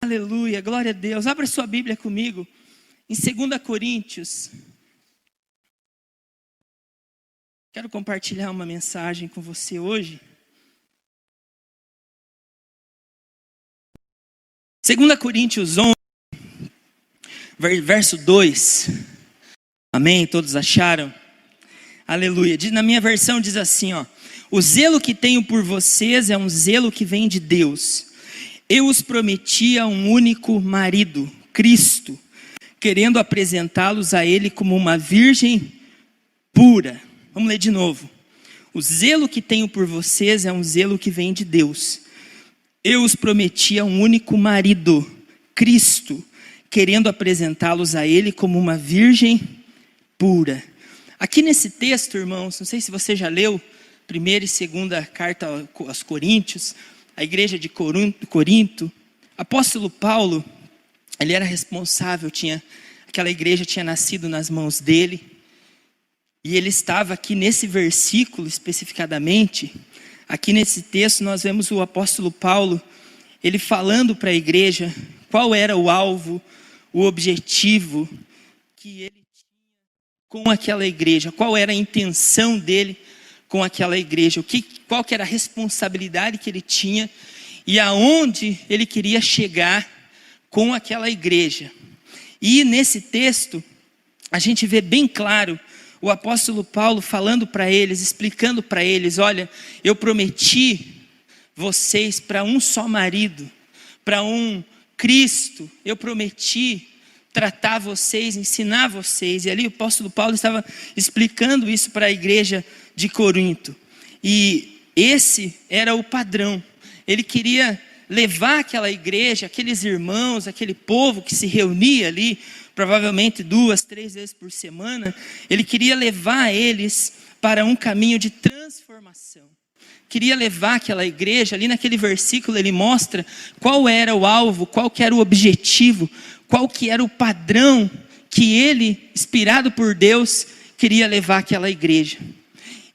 Aleluia, glória a Deus. Abra sua Bíblia comigo em 2 Coríntios. Quero compartilhar uma mensagem com você hoje. 2 Coríntios 11, verso 2. Amém? Todos acharam? Aleluia. Na minha versão diz assim, ó: o zelo que tenho por vocês é um zelo que vem de Deus. Eu os prometia um único marido, Cristo, querendo apresentá-los a Ele como uma virgem pura. Vamos ler de novo. O zelo que tenho por vocês é um zelo que vem de Deus. Eu os prometia um único marido, Cristo, querendo apresentá-los a Ele como uma virgem pura. Aqui nesse texto, irmãos, não sei se você já leu, 1ª e 2ª carta aos Coríntios, a igreja de Corinto, apóstolo Paulo, ele era responsável, aquela igreja tinha nascido nas mãos dele, e ele estava aqui nesse versículo especificadamente, aqui nesse texto nós vemos o apóstolo Paulo, ele falando para a igreja qual era o alvo, o objetivo que ele tinha com aquela igreja, qual era a intenção dele com aquela igreja, qual que era a responsabilidade que ele tinha e aonde ele queria chegar com aquela igreja. E nesse texto, a gente vê bem claro o apóstolo Paulo falando para eles, explicando para eles: olha, eu prometi vocês para um só marido, para um Cristo, eu prometi tratar vocês, ensinar vocês. E ali o apóstolo Paulo estava explicando isso para a igreja de Corinto. E esse era o padrão. Ele queria levar aquela igreja, aqueles irmãos, aquele povo que se reunia ali, provavelmente 2, 3 vezes por semana, ele queria levar eles para um caminho de transformação. Queria levar aquela igreja, ali naquele versículo ele mostra qual era o alvo, qual que era o objetivo, qual que era o padrão que ele, inspirado por Deus, queria levar aquela igreja.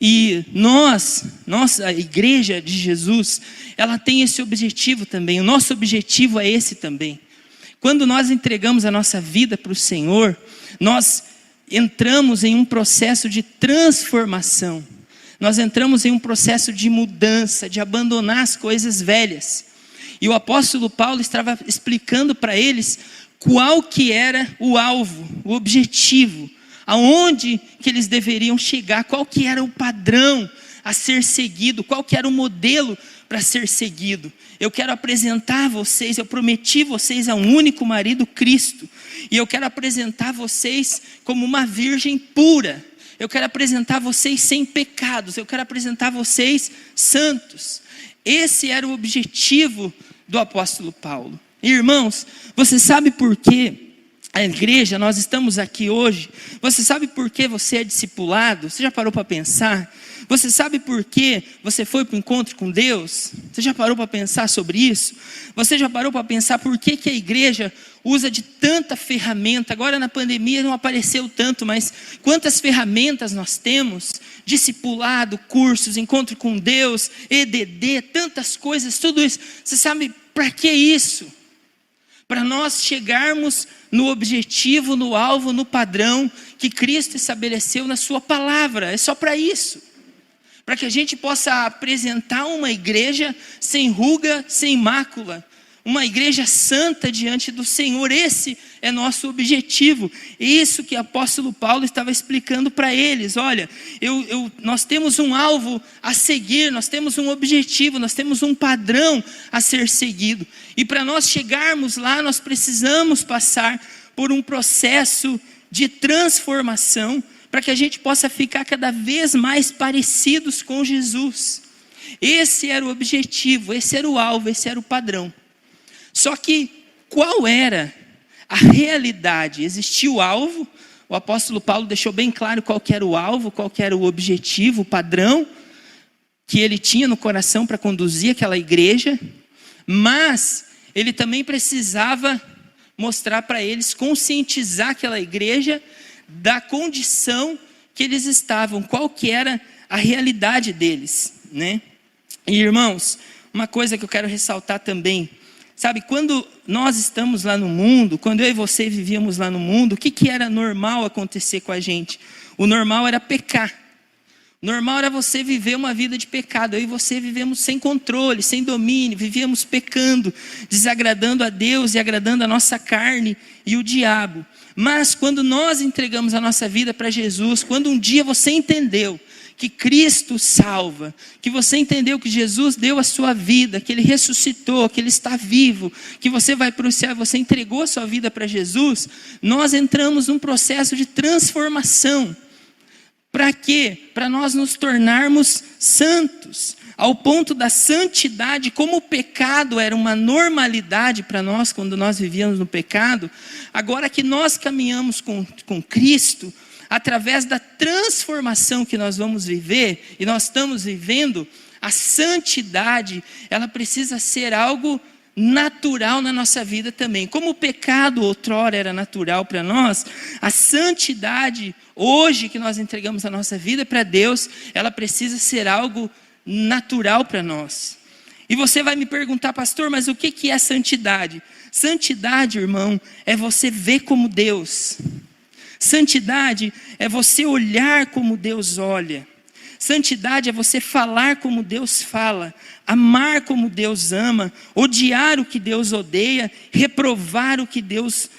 E nossa igreja de Jesus, ela tem esse objetivo também, o nosso objetivo é esse também. Quando nós entregamos a nossa vida para o Senhor, nós entramos em um processo de transformação. Nós entramos em um processo de mudança, de abandonar as coisas velhas. E o apóstolo Paulo estava explicando para eles qual que era o alvo, o objetivo, aonde que eles deveriam chegar, qual que era o padrão a ser seguido, qual que era o modelo para ser seguido. Eu quero apresentar vocês, eu prometi vocês a um único marido, Cristo, e eu quero apresentar vocês como uma virgem pura. Eu quero apresentar vocês sem pecados, eu quero apresentar vocês santos. Esse era o objetivo do apóstolo Paulo. Irmãos, você sabe por quê a igreja, nós estamos aqui hoje? Você sabe por que você é discipulado? Você já parou para pensar? Você sabe por que você foi para o encontro com Deus? Você já parou para pensar sobre isso? Você já parou para pensar por que a igreja usa de tanta ferramenta? Agora na pandemia não apareceu tanto, mas quantas ferramentas nós temos? Discipulado, cursos, encontro com Deus, EDD, tantas coisas, tudo isso. Você sabe para que isso? Para nós chegarmos no objetivo, no alvo, no padrão que Cristo estabeleceu na sua palavra. É só para isso. Para que a gente possa apresentar uma igreja sem ruga, sem mácula. Uma igreja santa diante do Senhor. Esse é nosso objetivo. Isso que o apóstolo Paulo estava explicando para eles. Olha, nós temos um alvo a seguir, nós temos um objetivo, nós temos um padrão a ser seguido. E para nós chegarmos lá, nós precisamos passar por um processo de transformação, para que a gente possa ficar cada vez mais parecidos com Jesus. Esse era o objetivo, esse era o alvo, esse era o padrão. Só que qual era a realidade? Existia o alvo, o apóstolo Paulo deixou bem claro qual que era o alvo, qual que era o objetivo, o padrão que ele tinha no coração para conduzir aquela igreja, mas ele também precisava mostrar para eles, conscientizar aquela igreja da condição que eles estavam, qual que era a realidade deles, né? E irmãos, uma coisa que eu quero ressaltar também, Sabe, quando nós estamos lá no mundo, quando eu e você vivíamos lá no mundo, o que era normal acontecer com a gente? O normal era pecar. O normal era você viver uma vida de pecado. Eu e você vivemos sem controle, sem domínio, vivíamos pecando, desagradando a Deus e agradando a nossa carne e o diabo. Mas quando nós entregamos a nossa vida para Jesus, quando um dia você entendeu que Cristo salva, que você entendeu que Jesus deu a sua vida, que Ele ressuscitou, que Ele está vivo, que você vai para o céu, você entregou a sua vida para Jesus, nós entramos num processo de transformação. Para quê? Para nós nos tornarmos santos, ao ponto da santidade. Como o pecado era uma normalidade para nós, quando nós vivíamos no pecado, agora que nós caminhamos com Cristo, através da transformação que nós vamos viver, e nós estamos vivendo, a santidade, ela precisa ser algo natural na nossa vida também. Como o pecado outrora era natural para nós, a santidade, hoje que nós entregamos a nossa vida para Deus, ela precisa ser algo natural para nós. E você vai me perguntar, pastor, mas o que é santidade? Santidade, irmão, é você ver como Deus. Santidade é você olhar como Deus olha. Santidade é você falar como Deus fala, amar como Deus ama, odiar o que Deus odeia, reprovar o que Deus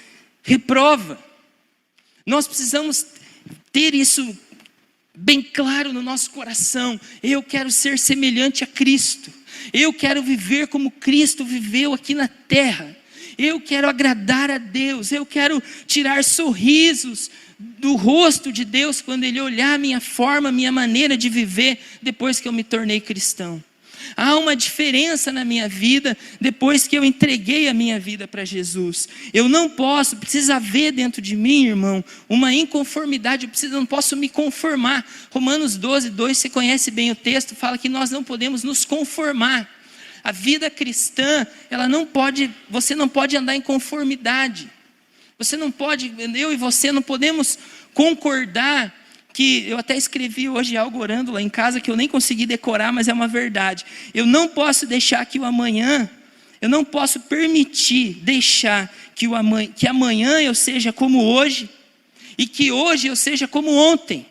reprova. Nós precisamos ter isso bem claro no nosso coração. Eu quero ser semelhante a Cristo. Eu quero viver como Cristo viveu aqui na terra. Eu quero agradar a Deus, eu quero tirar sorrisos do rosto de Deus quando Ele olhar a minha forma, a minha maneira de viver depois que eu me tornei cristão. Há uma diferença na minha vida depois que eu entreguei a minha vida para Jesus. Eu não posso, precisa haver dentro de mim, irmão, uma inconformidade, eu não posso me conformar. Romanos 12, 2, você conhece bem o texto, fala que nós não podemos nos conformar. A vida cristã, você não pode andar em conformidade. Você não pode, eu e você não podemos concordar que, eu até escrevi hoje algo orando lá em casa que eu nem consegui decorar, mas é uma verdade. Eu não posso deixar que o amanhã, eu não posso permitir deixar que amanhã eu seja como hoje e que hoje eu seja como ontem.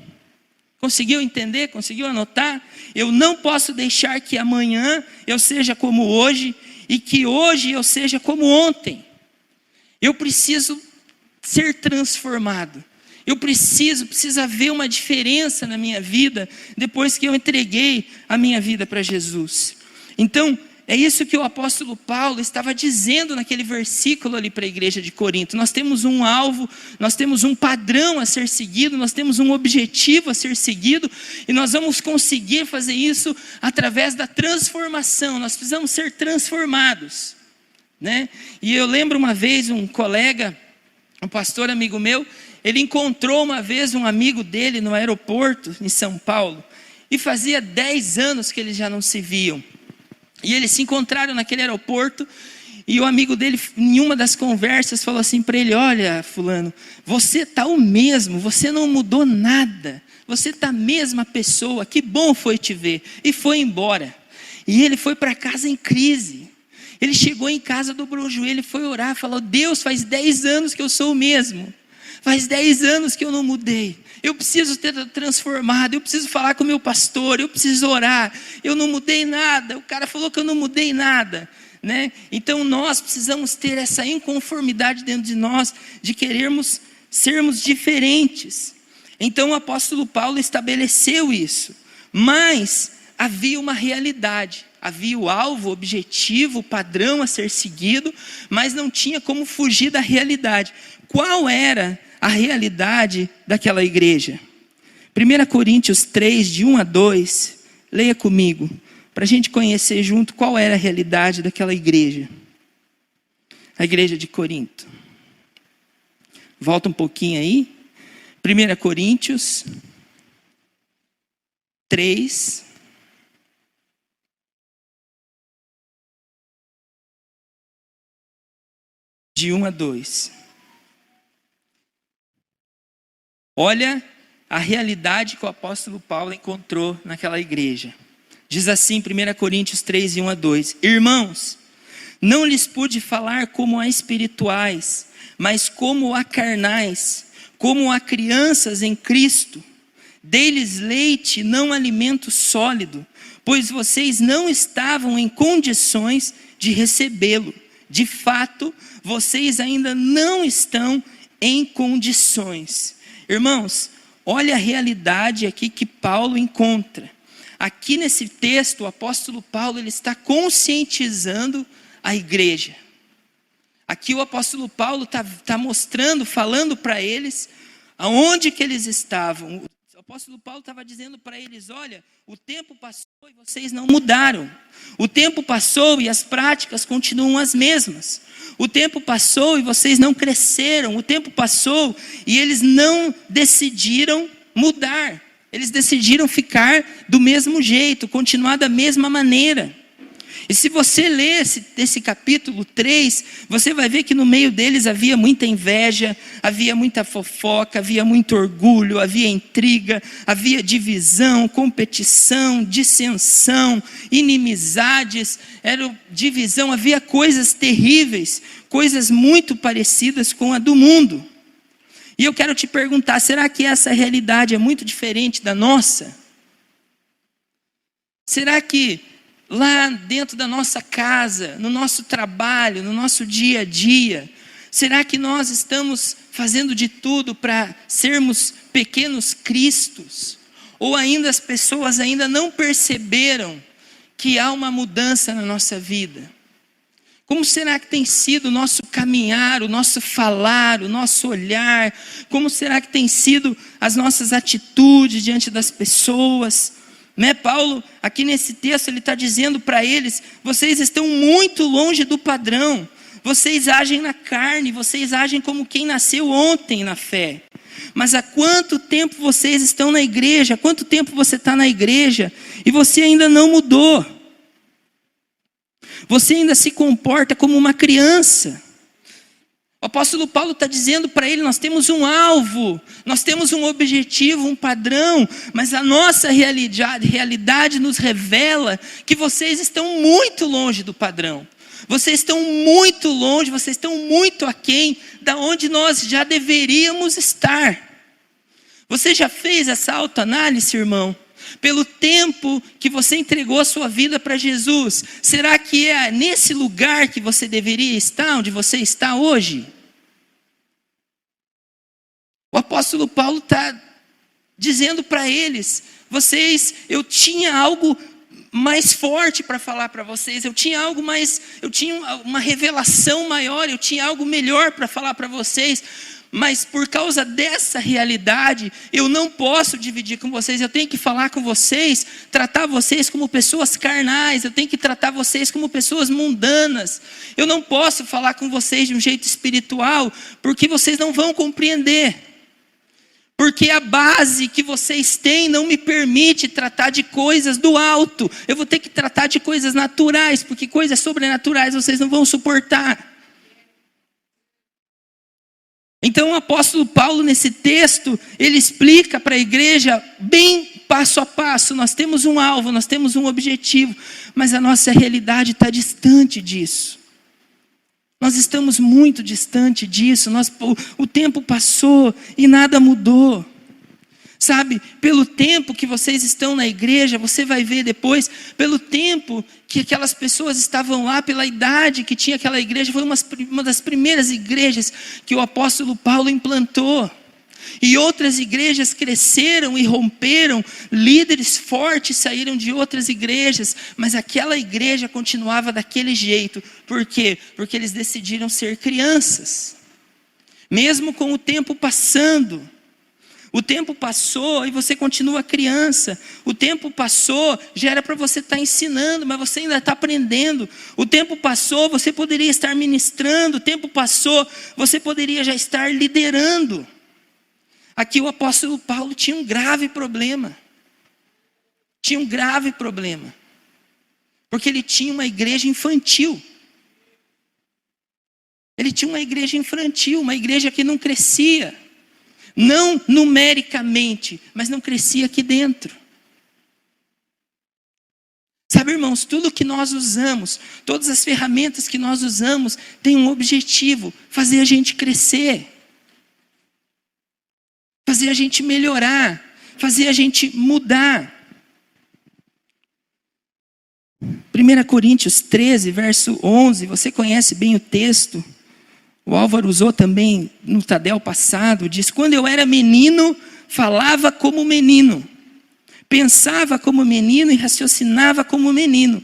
Conseguiu entender? Conseguiu anotar? Eu não posso deixar que amanhã eu seja como hoje e que hoje eu seja como ontem. Eu preciso ser transformado. Precisa haver uma diferença na minha vida depois que eu entreguei a minha vida para Jesus. Então, é isso que o apóstolo Paulo estava dizendo naquele versículo ali para a igreja de Corinto. Nós temos um alvo, nós temos um padrão a ser seguido, nós temos um objetivo a ser seguido, e nós vamos conseguir fazer isso através da transformação. Nós precisamos ser transformados, né? E eu lembro uma vez um colega, um pastor amigo meu, ele encontrou uma vez um amigo dele no aeroporto em São Paulo, e fazia 10 anos que eles já não se viam. E eles se encontraram naquele aeroporto, e o amigo dele, em uma das conversas, falou assim para ele: olha, fulano, você está o mesmo, você não mudou nada, você está a mesma pessoa, que bom foi te ver. E foi embora. E ele foi para casa em crise. Ele chegou em casa, dobrou o joelho, foi orar, falou: Deus, faz 10 anos que eu sou o mesmo. Faz 10 anos que eu não mudei. Eu preciso ter transformado, eu preciso falar com o meu pastor, eu preciso orar. Eu não mudei nada, o cara falou que eu não mudei nada, né? Então nós precisamos ter essa inconformidade dentro de nós, de querermos sermos diferentes. Então o apóstolo Paulo estabeleceu isso. Mas havia uma realidade, havia o alvo, o objetivo, o padrão a ser seguido, mas não tinha como fugir da realidade. Qual era a realidade daquela igreja? 1 Coríntios 3, de 1 a 2, leia comigo, para a gente conhecer junto qual era a realidade daquela igreja. A igreja de Corinto. Volta um pouquinho aí. 1 Coríntios 3, de 1 a 2. Olha a realidade que o apóstolo Paulo encontrou naquela igreja. Diz assim, 1 Coríntios 3, 1 a 2. Irmãos, Não lhes pude falar como a espirituais, mas como a carnais, como a crianças em Cristo. Dei-lhes leite, não alimento sólido, pois vocês não estavam em condições de recebê-lo. De fato, vocês ainda não estão em condições. Irmãos, olha a realidade aqui que Paulo encontra. Aqui nesse texto, o apóstolo Paulo ele está conscientizando a igreja. Aqui o apóstolo Paulo está mostrando, falando para eles aonde que eles estavam. O apóstolo Paulo estava dizendo para eles, olha, o tempo passou e vocês não mudaram. O tempo passou e as práticas continuam as mesmas. O tempo passou e vocês não cresceram. O tempo passou e eles não decidiram mudar. Eles decidiram ficar do mesmo jeito, continuar da mesma maneira. E se você ler esse capítulo 3, você vai ver que no meio deles havia muita inveja, havia muita fofoca, havia muito orgulho, havia intriga, havia divisão, competição, dissensão, inimizades, divisão, havia coisas terríveis, coisas muito parecidas com a do mundo. E eu quero te perguntar, será que essa realidade é muito diferente da nossa? Será que lá dentro da nossa casa, no nosso trabalho, no nosso dia a dia, será que nós estamos fazendo de tudo para sermos pequenos cristos? Ou ainda as pessoas ainda não perceberam que há uma mudança na nossa vida? Como será que tem sido o nosso caminhar, o nosso falar, o nosso olhar? Como será que tem sido as nossas atitudes diante das pessoas? Paulo, aqui nesse texto, ele está dizendo para eles, vocês estão muito longe do padrão, vocês agem na carne, vocês agem como quem nasceu ontem na fé. Mas há quanto tempo vocês estão na igreja, há quanto tempo você está na igreja, e você ainda não mudou. Você ainda se comporta como uma criança. O apóstolo Paulo está dizendo para ele, nós temos um alvo, nós temos um objetivo, um padrão, mas a nossa realidade nos revela que vocês estão muito longe do padrão. Vocês estão muito longe, vocês estão muito aquém da onde nós já deveríamos estar. Você já fez essa autoanálise, irmão? Pelo tempo que você entregou a sua vida para Jesus, será que é nesse lugar que você deveria estar, onde você está hoje? O apóstolo Paulo está dizendo para eles, eu tinha algo mais forte para falar para vocês, eu tinha uma revelação maior, eu tinha algo melhor para falar para vocês, mas por causa dessa realidade, eu não posso dividir com vocês, eu tenho que falar com vocês, tratar vocês como pessoas carnais, eu tenho que tratar vocês como pessoas mundanas, eu não posso falar com vocês de um jeito espiritual, porque vocês não vão compreender, porque a base que vocês têm não me permite tratar de coisas do alto, eu vou ter que tratar de coisas naturais, porque coisas sobrenaturais vocês não vão suportar. Então o apóstolo Paulo nesse texto, ele explica para a igreja bem passo a passo, nós temos um alvo, nós temos um objetivo, mas a nossa realidade está distante disso. Nós estamos muito distante disso, o tempo passou e nada mudou. Sabe, pelo tempo que vocês estão na igreja, você vai ver depois, pelo tempo que aquelas pessoas estavam lá, pela idade que tinha aquela igreja, foi uma das primeiras igrejas que o apóstolo Paulo implantou. E outras igrejas cresceram e romperam, líderes fortes saíram de outras igrejas, mas aquela igreja continuava daquele jeito. Por quê? Porque eles decidiram ser crianças. Mesmo com o tempo passando. O tempo passou e você continua criança. O tempo passou, já era para você estar ensinando, mas você ainda está aprendendo. O tempo passou, você poderia estar ministrando. O tempo passou, você poderia já estar liderando. Aqui o apóstolo Paulo tinha um grave problema. Tinha um grave problema. Porque ele tinha uma igreja infantil. Ele tinha uma igreja infantil, uma igreja que não crescia. Não numericamente, mas não crescia aqui dentro. Sabe, irmãos, tudo que nós usamos, todas as ferramentas que nós usamos, tem um objetivo: fazer a gente crescer, fazer a gente melhorar, fazer a gente mudar. 1 Coríntios 13, verso 11, você conhece bem o texto. O Álvaro usou também no Tadel passado, diz: quando eu era menino, falava como menino, pensava como menino e raciocinava como menino.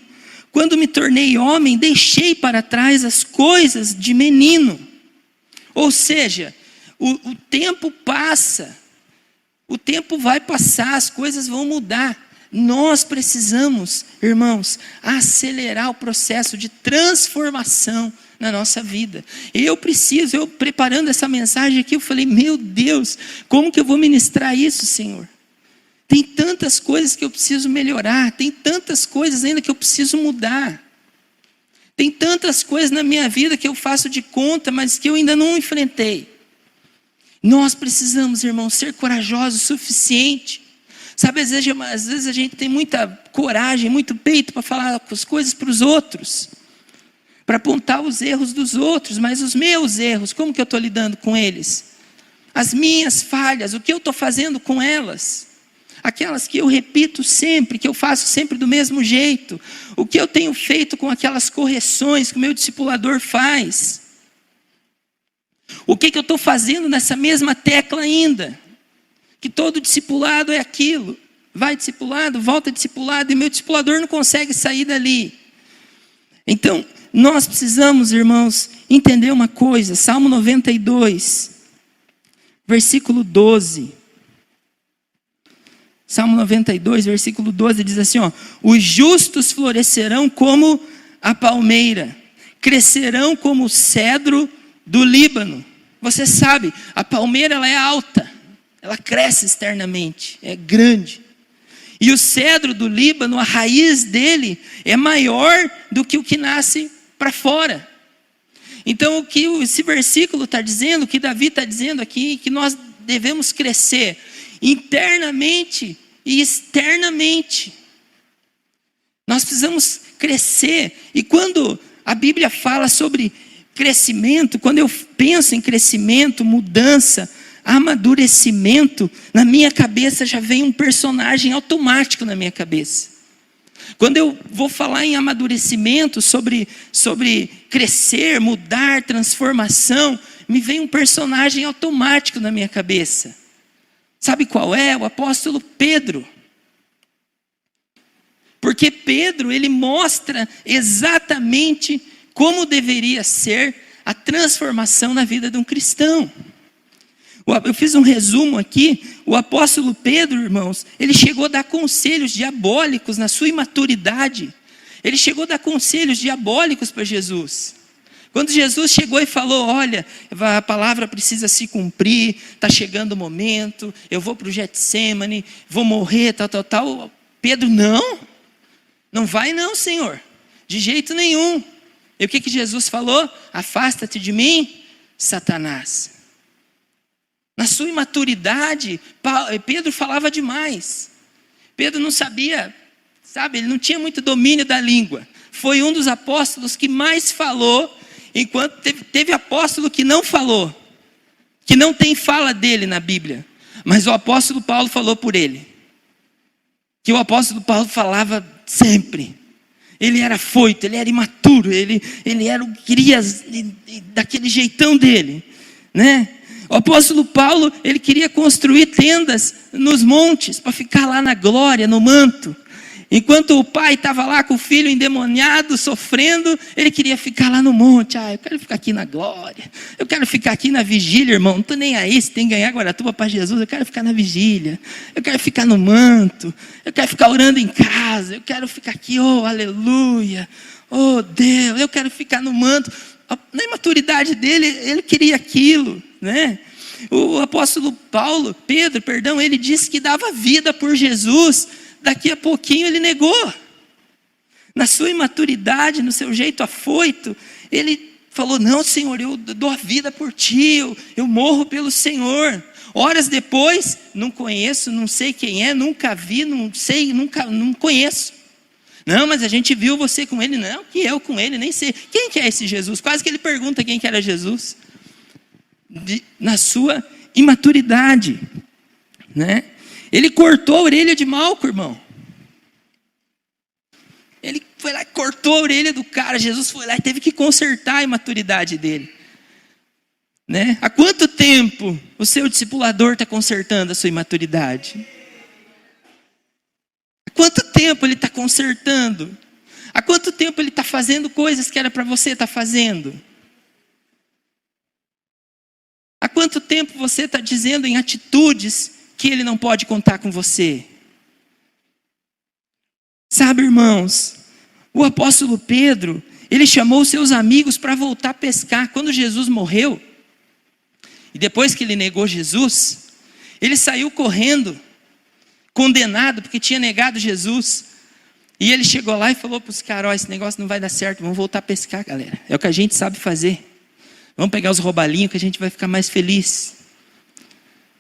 Quando me tornei homem, deixei para trás as coisas de menino. Ou seja, o tempo passa, o tempo vai passar, as coisas vão mudar. Nós precisamos, irmãos, acelerar o processo de transformação na nossa vida. Eu preparando essa mensagem aqui, eu falei: meu Deus, como que eu vou ministrar isso, Senhor? Tem tantas coisas que eu preciso melhorar, tem tantas coisas ainda que eu preciso mudar. Tem tantas coisas na minha vida que eu faço de conta, mas que eu ainda não enfrentei. Nós precisamos, irmãos, ser corajosos o suficiente. Sabe, às vezes a gente tem muita coragem, muito peito para falar as coisas para os outros, para apontar os erros dos outros, mas os meus erros, como que eu estou lidando com eles? As minhas falhas, o que eu estou fazendo com elas? Aquelas que eu repito sempre, que eu faço sempre do mesmo jeito. O que eu tenho feito com aquelas correções que o meu discipulador faz? O que eu estou fazendo nessa mesma tecla ainda? Que todo discipulado é aquilo. Vai discipulado, volta discipulado, e meu discipulador não consegue sair dali. Então, nós precisamos, irmãos, entender uma coisa. Salmo 92, versículo 12. Salmo 92, versículo 12, diz assim, ó: os justos florescerão como a palmeira, crescerão como o cedro do Líbano. Você sabe, a palmeira ela é alta, ela cresce externamente, é grande. E o cedro do Líbano, a raiz dele é maior do que o que nasce para fora. Então o que esse versículo está dizendo, o que Davi está dizendo aqui, que nós devemos crescer internamente e externamente. Nós precisamos crescer. E quando a Bíblia fala sobre crescimento, quando eu penso em crescimento, mudança, amadurecimento, na minha cabeça já vem um personagem automático na minha cabeça. Quando eu vou falar em amadurecimento, sobre crescer, mudar, transformação, me vem um personagem automático na minha cabeça. Sabe qual é? O apóstolo Pedro. Porque Pedro, ele mostra exatamente como deveria ser a transformação na vida de um cristão. Eu fiz um resumo aqui. O apóstolo Pedro, irmãos, ele chegou a dar conselhos diabólicos na sua imaturidade. Ele chegou a dar conselhos diabólicos para Jesus. Quando Jesus chegou e falou: olha, a palavra precisa se cumprir, está chegando o momento, eu vou para o Getsêmani, vou morrer, tal. Pedro: não vai não, Senhor, de jeito nenhum. E o que Jesus falou? Afasta-te de mim, Satanás. Na sua imaturidade, Pedro falava demais. Pedro não sabia, sabe, ele não tinha muito domínio da língua. Foi um dos apóstolos que mais falou, enquanto teve apóstolo que não falou, que não tem fala dele na Bíblia. Mas o apóstolo Paulo falou por ele. Que o apóstolo Paulo falava sempre. Ele era afoito, ele era imaturo, ele queria daquele jeitão dele, né? O apóstolo Paulo, ele queria construir tendas nos montes, para ficar lá na glória, no manto. Enquanto o pai estava lá com o filho endemoniado, sofrendo, ele queria ficar lá no monte. Eu quero ficar aqui na glória, eu quero ficar aqui na vigília, irmão. Não estou nem aí se tem que ganhar Guaratuba para Jesus. Eu quero ficar na vigília, eu quero ficar no manto, eu quero ficar orando em casa, eu quero ficar aqui, oh aleluia, oh Deus, eu quero ficar no manto. Na imaturidade dele, ele queria aquilo, né? O apóstolo Pedro, ele disse que dava vida por Jesus. Daqui a pouquinho ele negou. Na sua imaturidade, no seu jeito afoito, ele falou: não, Senhor, eu dou a vida por ti, eu morro pelo Senhor. Horas depois, não conheço, não sei quem é, nunca vi, não sei, não conheço. Não, mas a gente viu você com ele. Não, que eu com ele, nem sei. Quem que é esse Jesus? Quase que ele pergunta quem que era Jesus. Na sua imaturidade, né? Ele cortou a orelha de Malco, irmão. Ele foi lá e cortou a orelha do cara. Jesus foi lá e teve que consertar a imaturidade dele, né? Há quanto tempo o seu discipulador está consertando a sua imaturidade? Há quanto tempo ele está consertando? Há quanto tempo ele está fazendo coisas que era para você estar fazendo? Há quanto tempo você está dizendo em atitudes que ele não pode contar com você? Sabe, irmãos, o apóstolo Pedro, ele chamou seus amigos para voltar a pescar. Quando Jesus morreu, e depois que ele negou Jesus, ele saiu correndo, condenado, porque tinha negado Jesus. E ele chegou lá e falou para os caras: ó, esse negócio não vai dar certo, vamos voltar a pescar, galera. É o que a gente sabe fazer. Vamos pegar os roubalinhos que a gente vai ficar mais feliz.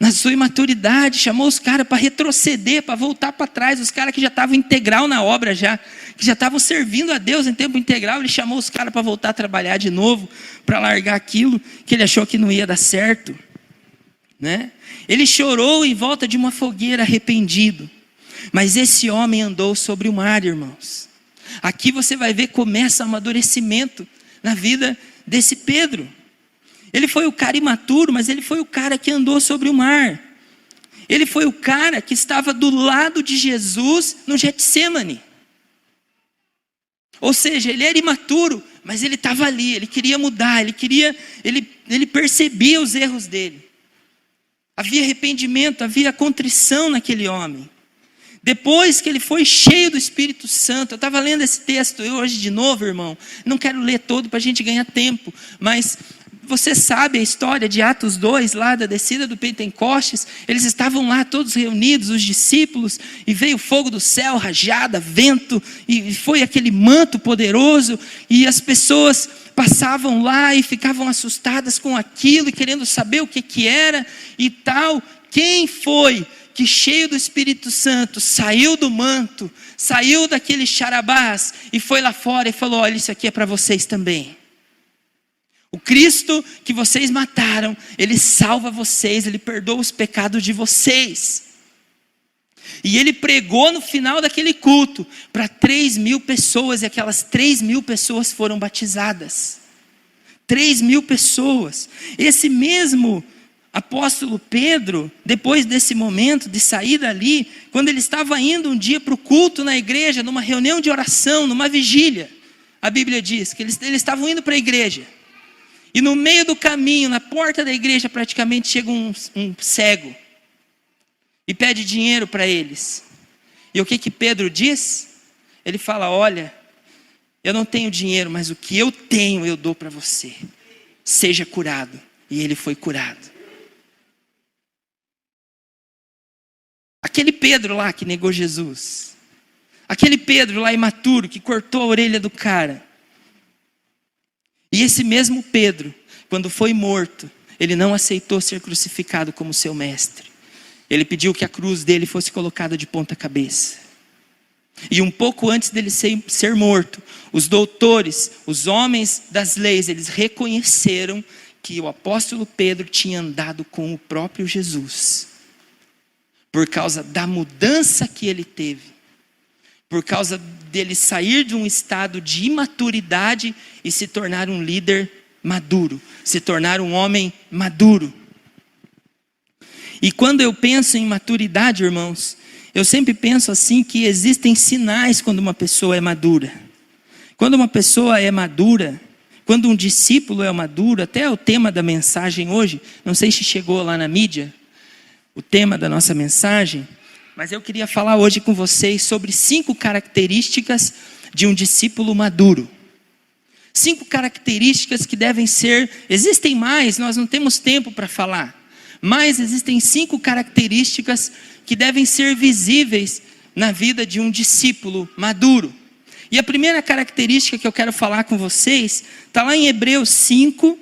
Na sua imaturidade, chamou os caras para retroceder, para voltar para trás. Os caras que já estavam integral na obra já, que já estavam servindo a Deus em tempo integral. Ele chamou os caras para voltar a trabalhar de novo, para largar aquilo que ele achou que não ia dar certo, né? Ele chorou em volta de uma fogueira arrependido. Mas esse homem andou sobre o mar, irmãos. Aqui você vai ver, começa o amadurecimento na vida desse Pedro. Ele foi o cara imaturo, mas ele foi o cara que andou sobre o mar. Ele foi o cara que estava do lado de Jesus no Getsêmani. Ou seja, ele era imaturo, mas ele estava ali, ele queria mudar, ele percebia os erros dele. Havia arrependimento, havia contrição naquele homem. Depois que ele foi cheio do Espírito Santo, eu estava lendo esse texto hoje de novo, irmão. Não quero ler todo para a gente ganhar tempo, mas você sabe a história de Atos 2, lá da descida do Pentecostes. Eles estavam lá todos reunidos, os discípulos, e veio fogo do céu, rajada, vento, e foi aquele manto poderoso, e as pessoas passavam lá e ficavam assustadas com aquilo, e querendo saber o que era e tal. Quem foi que, cheio do Espírito Santo, saiu do manto, saiu daquele charabás e foi lá fora e falou: olha, isso aqui é para vocês também. O Cristo que vocês mataram, Ele salva vocês, Ele perdoa os pecados de vocês. E ele pregou no final daquele culto para 3.000 pessoas, e aquelas 3.000 pessoas foram batizadas. 3.000 pessoas. Esse mesmo apóstolo Pedro, depois desse momento de sair dali, quando ele estava indo um dia para o culto na igreja, numa reunião de oração, numa vigília, a Bíblia diz que eles estavam indo para a igreja. E no meio do caminho, na porta da igreja, praticamente chega um cego e pede dinheiro para eles. E o que Pedro diz? Ele fala: olha, eu não tenho dinheiro, mas o que eu tenho eu dou para você. Seja curado. E ele foi curado. Aquele Pedro lá que negou Jesus, aquele Pedro lá imaturo que cortou a orelha do cara. E esse mesmo Pedro, quando foi morto, ele não aceitou ser crucificado como seu mestre. Ele pediu que a cruz dele fosse colocada de ponta cabeça. E um pouco antes dele ser morto, os doutores, os homens das leis, eles reconheceram que o apóstolo Pedro tinha andado com o próprio Jesus. Por causa da mudança que ele teve. Por causa dele sair de um estado de imaturidade e se tornar um líder maduro. Se tornar um homem maduro. E quando eu penso em maturidade, irmãos, eu sempre penso assim, que existem sinais quando uma pessoa é madura. Quando uma pessoa é madura, quando um discípulo é maduro, até o tema da mensagem hoje, não sei se chegou lá na mídia, o tema da nossa mensagem, mas eu queria falar hoje com vocês sobre 5 características de um discípulo maduro. 5 características que devem ser, existem mais, nós não temos tempo para falar, mas existem 5 características que devem ser visíveis na vida de um discípulo maduro. E a primeira característica que eu quero falar com vocês, está lá em Hebreus 5,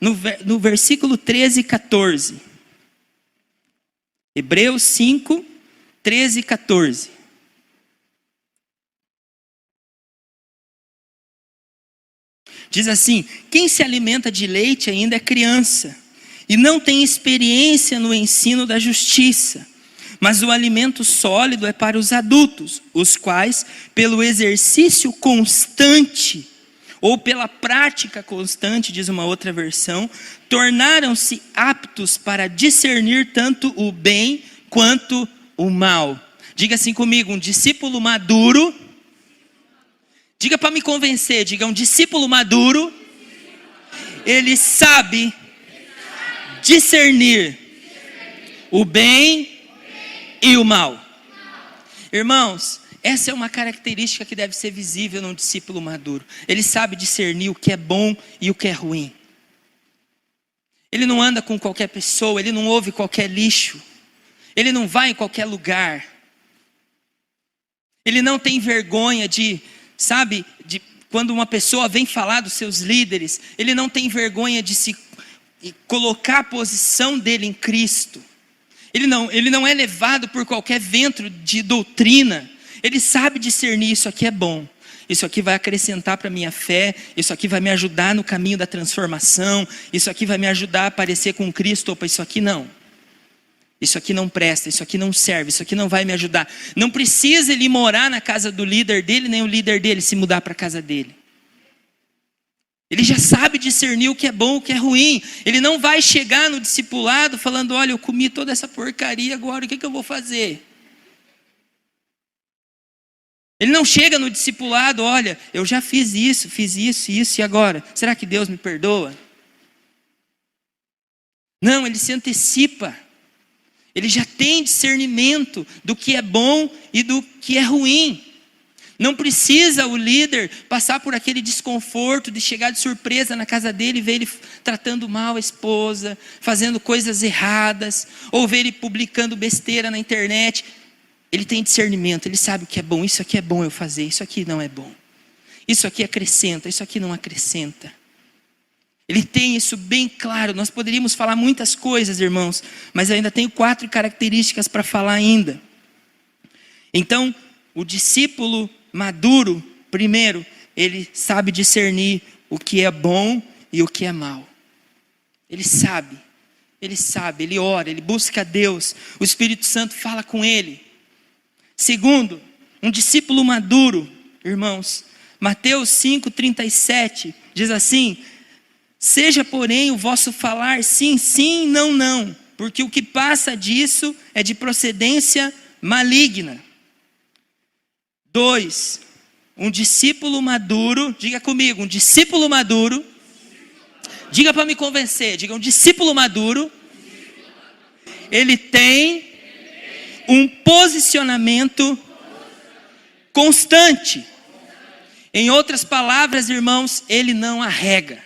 no versículo 13 e 14. Hebreus 5, 13 e 14. Diz assim: quem se alimenta de leite ainda é criança, e não tem experiência no ensino da justiça. Mas o alimento sólido é para os adultos, os quais, pelo exercício constante, ou pela prática constante, diz uma outra versão, tornaram-se aptos para discernir tanto o bem quanto o mal. Diga assim comigo: um discípulo maduro. Diga para me convencer, diga: um discípulo maduro, ele sabe discernir o bem e o mal. Irmãos, essa é uma característica que deve ser visível num discípulo maduro. Ele sabe discernir o que é bom e o que é ruim. Ele não anda com qualquer pessoa, ele não ouve qualquer lixo, ele não vai em qualquer lugar. Ele não tem vergonha de quando uma pessoa vem falar dos seus líderes, ele não tem vergonha de se colocar a posição dele em Cristo. Ele não é levado por qualquer vento de doutrina. Ele sabe discernir: isso aqui é bom, isso aqui vai acrescentar para a minha fé, isso aqui vai me ajudar no caminho da transformação, isso aqui vai me ajudar a parecer com Cristo. Opa, isso aqui não. Isso aqui não presta, isso aqui não serve, isso aqui não vai me ajudar. Não precisa ele morar na casa do líder dele, nem o líder dele se mudar para a casa dele. Ele já sabe discernir o que é bom, o que é ruim. Ele não vai chegar no discipulado falando: olha, eu comi toda essa porcaria agora, o que eu vou fazer? Ele não chega no discipulado: olha, eu já fiz isso, e agora? Será que Deus me perdoa? Não, ele se antecipa. Ele já tem discernimento do que é bom e do que é ruim. Não precisa o líder passar por aquele desconforto de chegar de surpresa na casa dele e ver ele tratando mal a esposa, fazendo coisas erradas, ou ver ele publicando besteira na internet. Ele tem discernimento, ele sabe o que é bom. Isso aqui é bom eu fazer, isso aqui não é bom. Isso aqui acrescenta, isso aqui não acrescenta. Ele tem isso bem claro. Nós poderíamos falar muitas coisas, irmãos, mas eu ainda tenho 4 características para falar ainda. Então, o discípulo maduro, primeiro, ele sabe discernir o que é bom e o que é mal. Ele sabe, ele ora, ele busca Deus, o Espírito Santo fala com ele. Segundo, um discípulo maduro, irmãos, Mateus 5:37 diz assim: seja, porém, o vosso falar sim, sim, não, não, porque o que passa disso é de procedência maligna. 2, um discípulo maduro, diga comigo, um discípulo maduro, diga para me convencer, diga: um discípulo maduro, ele tem um posicionamento constante. Em outras palavras, irmãos, ele não arrega.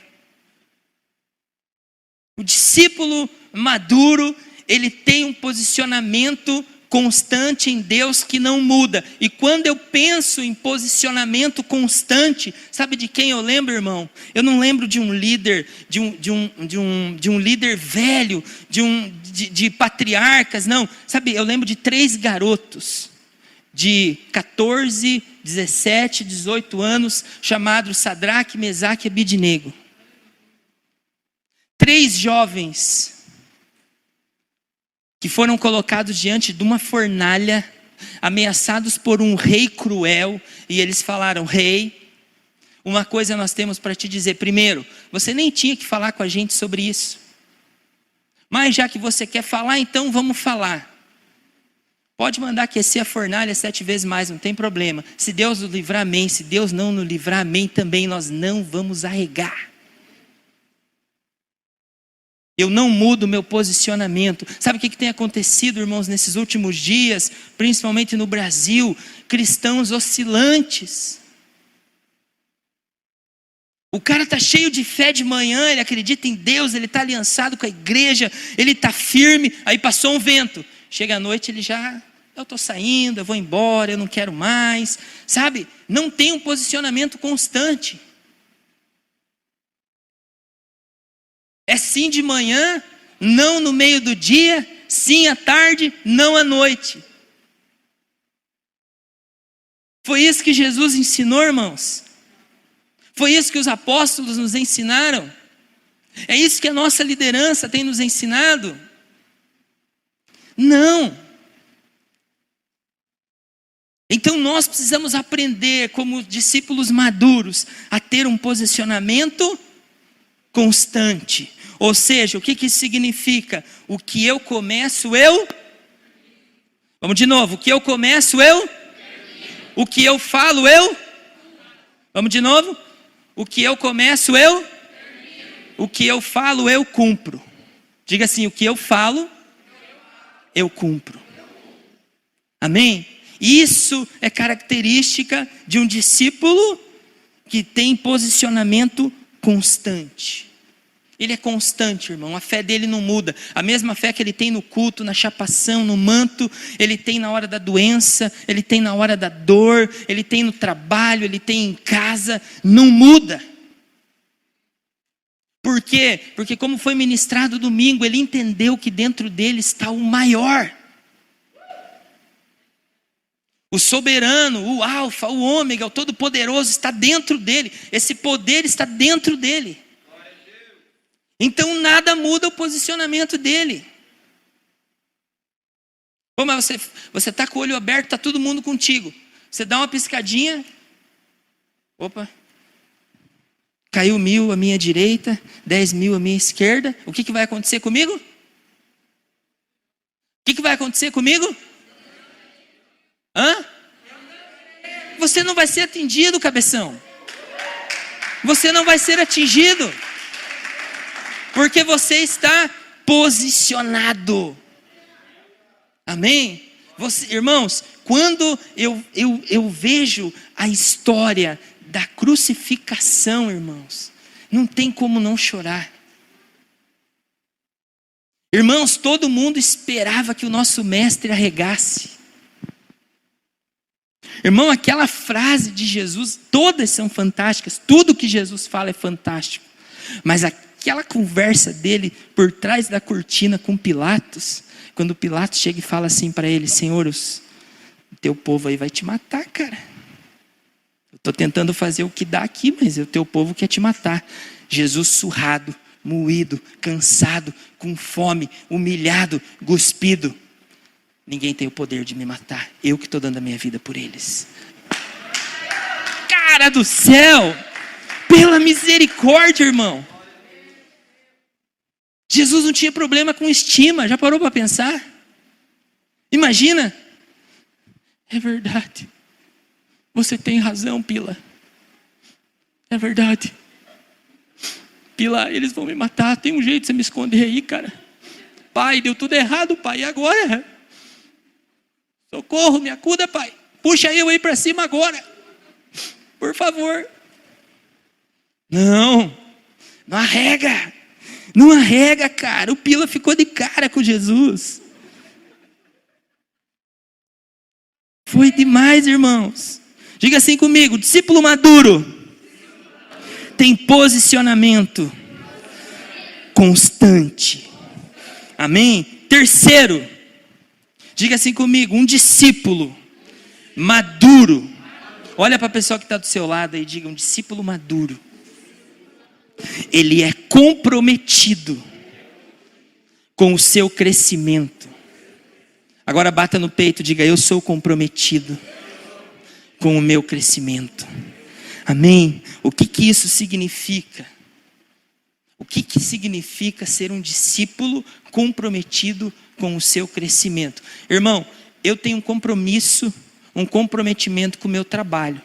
O discípulo maduro, ele tem um posicionamento constante em Deus que não muda. E quando eu penso em posicionamento constante, sabe de quem eu lembro, irmão? Eu não lembro de um líder, de um líder velho, de patriarcas, não. Sabe, eu lembro de 3 garotos de 14, 17, 18 anos, chamados Sadraque, Mesaque e Abidnego. 3 jovens que foram colocados diante de uma fornalha, ameaçados por um rei cruel, e eles falaram: rei, uma coisa nós temos para te dizer. Primeiro, você nem tinha que falar com a gente sobre isso, mas já que você quer falar, então vamos falar. Pode mandar aquecer a fornalha 7 vezes mais, não tem problema. Se Deus nos livrar, amém. Se Deus não nos livrar, amém também. Nós não vamos arregar. Eu não mudo o meu posicionamento. Sabe o que tem acontecido, irmãos, nesses últimos dias, principalmente no Brasil? Cristãos oscilantes. O cara está cheio de fé de manhã, ele acredita em Deus, ele está aliançado com a igreja, ele está firme, aí passou um vento. Chega à noite, eu estou saindo, eu vou embora, eu não quero mais. Sabe, não tem um posicionamento constante. É sim de manhã, não no meio do dia, sim à tarde, não à noite. Foi isso que Jesus ensinou, irmãos. Foi isso que os apóstolos nos ensinaram? É isso que a nossa liderança tem nos ensinado? Não. Então nós precisamos aprender, como discípulos maduros, a ter um posicionamento constante. Ou seja, o que isso significa? O que eu começo, eu... Vamos de novo. O que eu começo, eu... O que eu falo, eu... Vamos de novo. O que eu começo, eu... O que eu falo, eu cumpro. Diga assim, o que eu falo, eu cumpro. Amém? Isso é característica de um discípulo que tem posicionamento constante. Ele é constante, irmão, a fé dele não muda. A mesma fé que ele tem no culto, na chapação, no manto, ele tem na hora da doença, ele tem na hora da dor, ele tem no trabalho, ele tem em casa, não muda. Por quê? Porque como foi ministrado domingo, ele entendeu que dentro dele está o maior. O soberano, o alfa, o ômega, o todo-poderoso está dentro dele. Esse poder está dentro dele. Então nada muda o posicionamento dele. Pô, mas você está com o olho aberto, está todo mundo contigo. Você dá uma piscadinha. Opa. Caiu 1.000 à minha direita, 10.000 à minha esquerda. O que vai acontecer comigo? O que vai acontecer comigo? Hã? Você não vai ser atingido, cabeção. Você não vai ser atingido. Porque você está posicionado. Amém? Irmãos, quando eu vejo a história da crucificação, irmãos, não tem como não chorar. Irmãos, todo mundo esperava que o nosso mestre arregasse. Irmão, aquela frase de Jesus, todas são fantásticas, tudo que Jesus fala é fantástico. Mas aquela conversa dele por trás da cortina com Pilatos, quando Pilatos chega e fala assim para ele: Senhor, o teu povo aí vai te matar, cara. Eu estou tentando fazer o que dá aqui, mas o teu povo quer te matar. Jesus surrado, moído, cansado, com fome, humilhado, cuspido. Ninguém tem o poder de me matar. Eu que estou dando a minha vida por eles. Cara do céu! Pela misericórdia, irmão. Jesus não tinha problema com estima. Já parou para pensar? Imagina. É verdade. Você tem razão, Pila. É verdade. Pila, eles vão me matar. Tem um jeito de você me esconder aí, cara. Pai, deu tudo errado, pai. E agora? Socorro, me acuda, pai. Puxa eu aí para cima agora. Por favor. Não arrega. Não arrega, cara. O Pila ficou de cara com Jesus. Foi demais, irmãos. Diga assim comigo: discípulo maduro tem posicionamento constante. Amém? Terceiro, diga assim comigo: um discípulo maduro. Olha para a pessoa que está do seu lado e diga: um discípulo maduro, ele é comprometido com o seu crescimento. Agora bata no peito e diga: eu sou comprometido com o meu crescimento. Amém? O que isso significa? O que significa ser um discípulo comprometido com o seu crescimento? Irmão, eu tenho um comprometimento com o meu trabalho.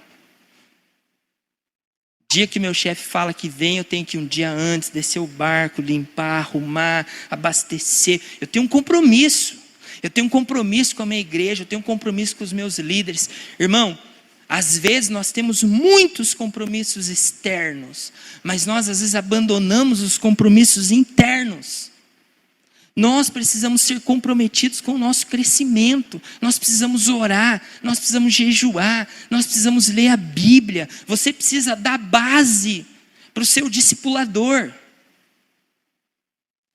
Dia que meu chefe fala que vem, eu tenho que ir um dia antes, descer o barco, limpar, arrumar, abastecer. Eu tenho um compromisso. Eu tenho um compromisso com a minha igreja, eu tenho um compromisso com os meus líderes. Irmão, às vezes nós temos muitos compromissos externos, mas nós às vezes abandonamos os compromissos internos. Nós precisamos ser comprometidos com o nosso crescimento. Nós precisamos orar, nós precisamos jejuar, nós precisamos ler a Bíblia. Você precisa dar base para o seu discipulador.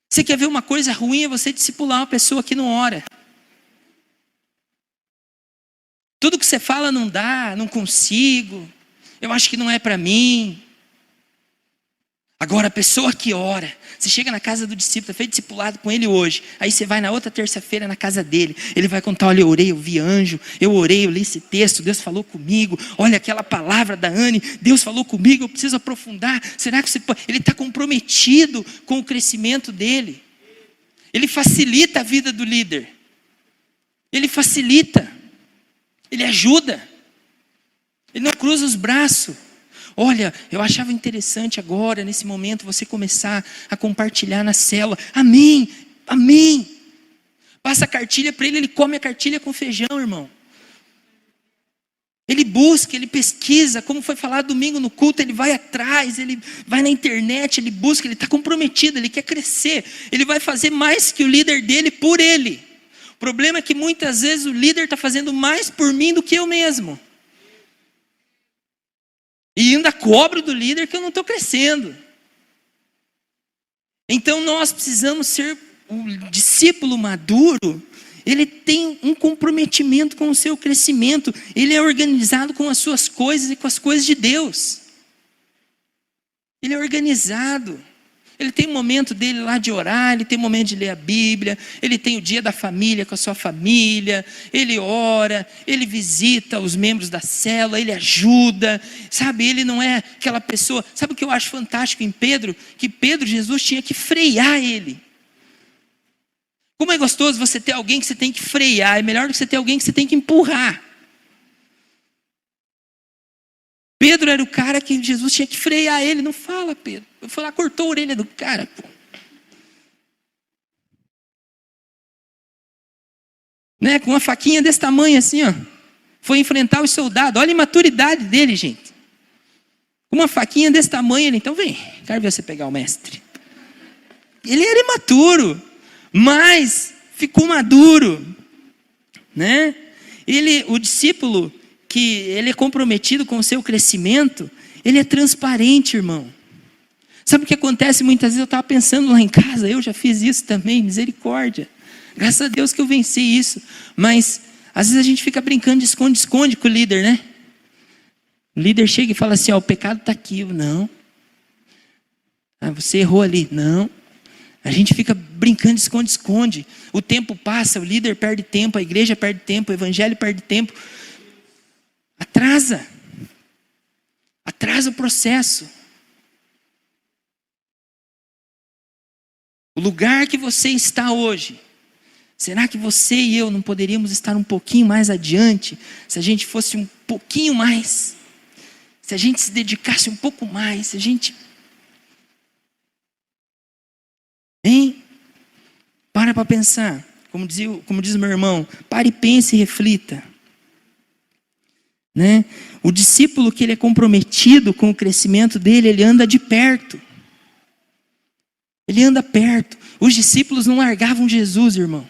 Você quer ver uma coisa ruim? É você discipular uma pessoa que não ora. Tudo que você fala: não dá, não consigo, eu acho que não é para mim. Agora, a pessoa que ora, você chega na casa do discípulo, fez discipulado com ele hoje, aí você vai na outra terça-feira na casa dele, ele vai contar, olha, eu orei, eu vi anjo, eu orei, eu li esse texto, Deus falou comigo, olha aquela palavra da Anne, Deus falou comigo, eu preciso aprofundar, será que você pode? Ele está comprometido com o crescimento dele, ele facilita a vida do líder, ele facilita, ele ajuda, ele não cruza os braços. Olha, eu achava interessante agora, nesse momento, você começar a compartilhar na célula. Amém, amém. Passa a cartilha para ele, ele come a cartilha com feijão, irmão. Ele busca, ele pesquisa, como foi falado domingo no culto, ele vai atrás, ele vai na internet, ele busca, ele está comprometido, ele quer crescer. Ele vai fazer mais que o líder dele por ele. O problema é que muitas vezes o líder está fazendo mais por mim do que eu mesmo. E ainda cobro do líder que eu não estou crescendo. Então nós precisamos ser um discípulo maduro. Ele tem um comprometimento com o seu crescimento. Ele é organizado com as suas coisas e com as coisas de Deus. Ele é organizado. Ele tem um momento dele lá de orar, ele tem um momento de ler a Bíblia, ele tem o dia da família com a sua família, ele ora, ele visita os membros da célula, ele ajuda, sabe, ele não é aquela pessoa, sabe o que eu acho fantástico em Pedro? Que Pedro, Jesus tinha que frear ele. Como é gostoso você ter alguém que você tem que frear, é melhor do que você ter alguém que você tem que empurrar. Pedro era o cara que Jesus tinha que frear ele. Não fala, Pedro. Eu fui lá, cortou a orelha do cara, pô. Né? Com uma faquinha desse tamanho assim, ó. Foi enfrentar os soldados. Olha a imaturidade dele, gente. Com uma faquinha desse tamanho, ele, então vem, quero ver você pegar o mestre. Ele era imaturo, mas ficou maduro, né? O discípulo que ele é comprometido com o seu crescimento, ele é transparente, irmão. Sabe o que acontece muitas vezes? Eu estava pensando lá em casa, eu já fiz isso também, misericórdia. Graças a Deus que eu venci isso. Mas às vezes a gente fica brincando de esconde-esconde com o líder, né? O líder chega e fala assim, ó, o pecado está aqui. Eu, não. Ah, você errou ali. Não. A gente fica brincando de esconde-esconde. O tempo passa, o líder perde tempo, a igreja perde tempo, o evangelho perde tempo. Atrasa o processo. O lugar que você está hoje, será que você e eu não poderíamos estar um pouquinho mais adiante, se a gente fosse um pouquinho mais, se a gente se dedicasse um pouco mais, se a gente... Hein? Para pensar, como diz meu irmão, pare, pense e reflita. Né? O discípulo que ele é comprometido com o crescimento dele, ele anda de perto. Ele anda perto. Os discípulos não largavam Jesus, irmão.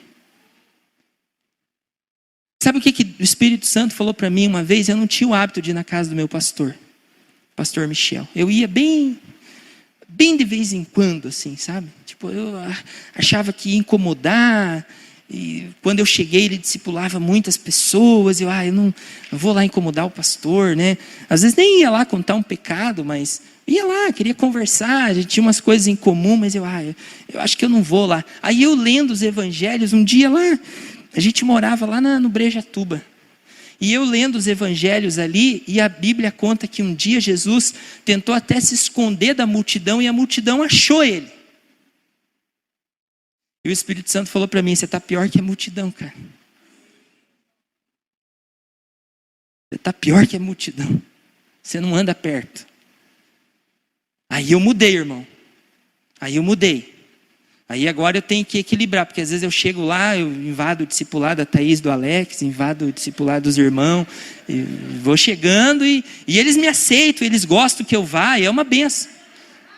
Sabe o que o Espírito Santo falou para mim uma vez? Eu não tinha o hábito de ir na casa do meu pastor Michel. Eu ia bem de vez em quando, assim, sabe? Tipo, eu achava que ia incomodar. E quando eu cheguei, ele discipulava muitas pessoas. Eu não vou lá incomodar o pastor, né? Às vezes nem ia lá contar um pecado, mas ia lá, queria conversar. A gente tinha umas coisas em comum, mas eu acho que eu não vou lá. Aí eu lendo os evangelhos, um dia lá, a gente morava lá no Brejatuba. E eu lendo os evangelhos ali, e a Bíblia conta que um dia Jesus tentou até se esconder da multidão, e a multidão achou ele. E o Espírito Santo falou para mim, você está pior que a multidão, cara. Você está pior que a multidão. Você não anda perto. Aí eu mudei, irmão. Aí agora eu tenho que equilibrar, porque às vezes eu chego lá, eu invado o discipulado da Thaís, do Alex, invado o discipulado dos irmãos, e vou chegando e eles me aceitam, eles gostam que eu vá, e é uma benção.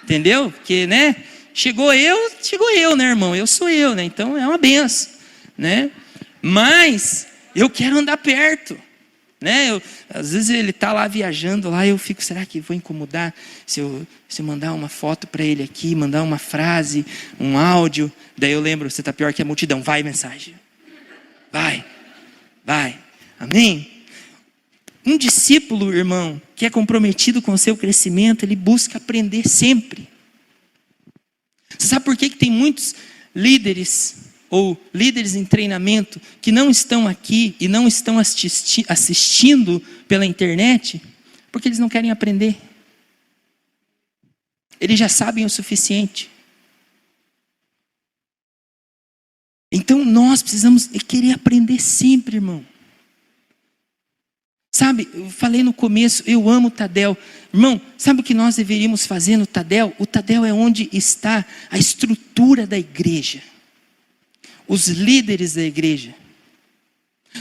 Entendeu? Porque, né? Chegou eu, né, irmão? Eu sou eu, né? Então é uma benção, né? Mas eu quero andar perto, né? Às vezes ele está lá viajando lá, eu fico, será que vou incomodar se eu mandar uma foto para ele aqui, mandar uma frase, um áudio? Daí eu lembro, você está pior que a multidão, vai mensagem. Vai. Amém? Um discípulo, irmão, que é comprometido com o seu crescimento, ele busca aprender sempre. Você sabe por que tem muitos líderes ou líderes em treinamento que não estão aqui e não estão assistindo pela internet? Porque eles não querem aprender. Eles já sabem o suficiente. Então nós precisamos querer aprender sempre, irmão. Sabe, eu falei no começo, eu amo o Tadel. Irmão, sabe o que nós deveríamos fazer no Tadel? O Tadel é onde está a estrutura da igreja. Os líderes da igreja.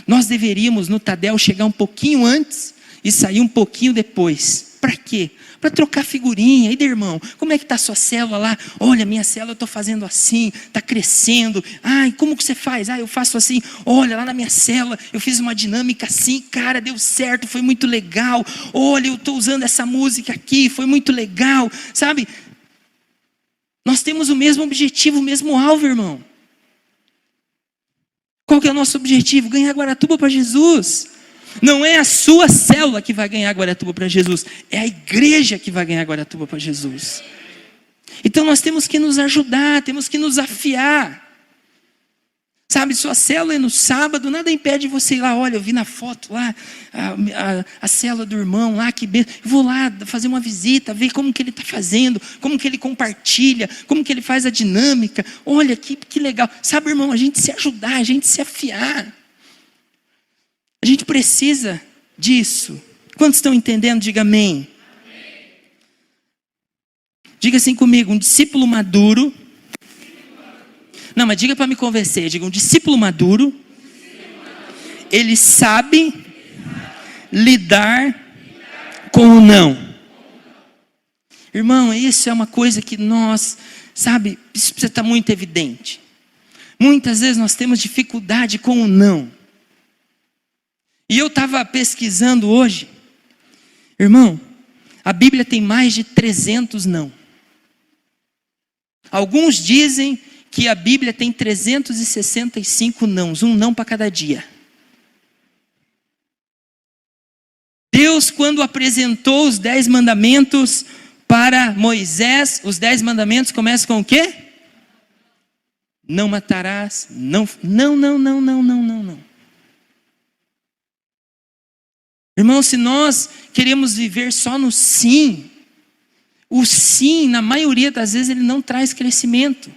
Nós deveríamos no Tadel chegar um pouquinho antes e sair um pouquinho depois. Para quê? Para trocar figurinha. E daí, irmão, como é que está a sua célula lá? Olha, minha célula eu estou fazendo assim, está crescendo. Ai, como que você faz? Ah, eu faço assim. Olha, lá na minha célula eu fiz uma dinâmica assim, cara, deu certo, foi muito legal. Olha, eu estou usando essa música aqui, foi muito legal. Sabe? Nós temos o mesmo objetivo, o mesmo alvo, irmão. Qual que é o nosso objetivo? Ganhar Guaratuba para Jesus. Não é a sua célula que vai ganhar Guaratuba para Jesus, é a igreja que vai ganhar Guaratuba para Jesus. Então nós temos que nos ajudar, temos que nos afiar. Sabe, sua célula é no sábado, nada impede você ir lá. Olha, eu vi na foto lá a célula do irmão lá, que eu vou lá fazer uma visita, ver como que ele está fazendo, como que ele compartilha, como que ele faz a dinâmica. Olha, que legal. Sabe, irmão, a gente se ajudar, a gente se afiar. A gente precisa disso. Quantos estão entendendo? Diga amém. Amém. Diga assim comigo, um discípulo maduro. Não, mas diga para me convencer. Diga, um discípulo maduro. Ele sabe lidar com o não. Irmão, isso é uma coisa que nós, sabe, isso precisa estar muito evidente. Muitas vezes nós temos dificuldade com o não. E eu estava pesquisando hoje, irmão, a Bíblia tem mais de 300 não. Alguns dizem que a Bíblia tem 365 nãos, um não para cada dia. Deus, quando apresentou os 10 mandamentos para Moisés, os 10 mandamentos começam com o quê? Não matarás, não. Irmão, se nós queremos viver só no sim, o sim, na maioria das vezes, ele não traz crescimento,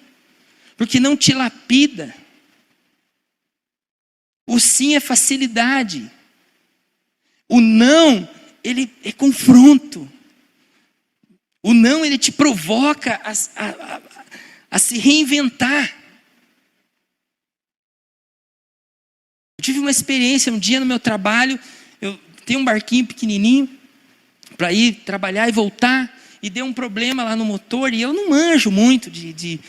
porque não te lapida. O sim é facilidade. O não, ele é confronto. O não, ele te provoca a se reinventar. Eu tive uma experiência um dia no meu trabalho. Eu tenho um barquinho pequenininho para ir trabalhar e voltar, e deu um problema lá no motor, e eu não manjo muito de